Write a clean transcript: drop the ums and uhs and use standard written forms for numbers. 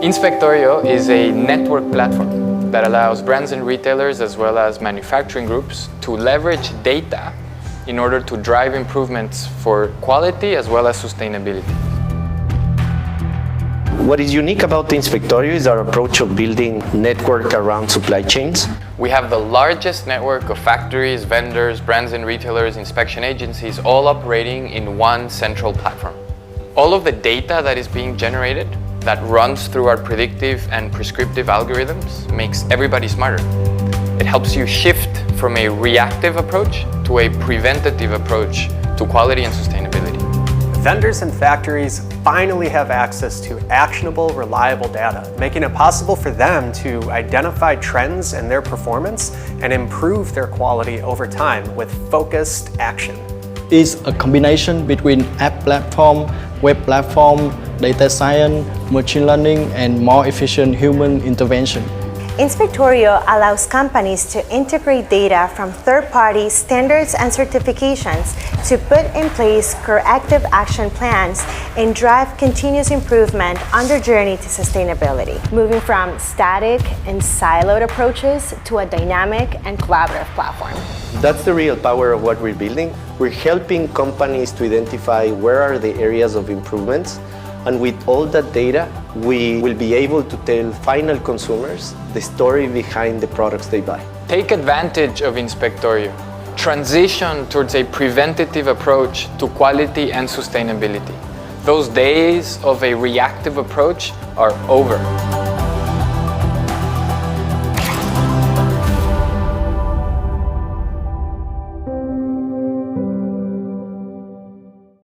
Inspectorio is a network platform that allows brands and retailers as well as manufacturing groups to leverage data in order to drive improvements for quality as well as sustainability. What is unique about the Inspectorio is our approach of building network around supply chains. We have the largest network of factories, vendors, brands and retailers, inspection agencies, all operating in one central platform. All of the data that is being generated that runs through our predictive and prescriptive algorithms makes everybody smarter. It helps you shift from a reactive approach to a preventative approach to quality and sustainability. Vendors and factories finally have access to actionable, reliable data, making it possible for them to identify trends in their performance and improve their quality over time with focused action. It's a combination between app platform, web platform, data science, machine learning, and more efficient human intervention. Inspectorio allows companies to integrate data from third-party standards and certifications to put in place corrective action plans and drive continuous improvement on their journey to sustainability, moving from static and siloed approaches to a dynamic and collaborative platform. That's the real power of what we're building. We're helping companies to identify where are the areas of improvements, and with all that data, we will be able to tell final consumers the story behind the products they buy. Take advantage of Inspectorio. Transition towards a preventative approach to quality and sustainability. Those days of a reactive approach are over.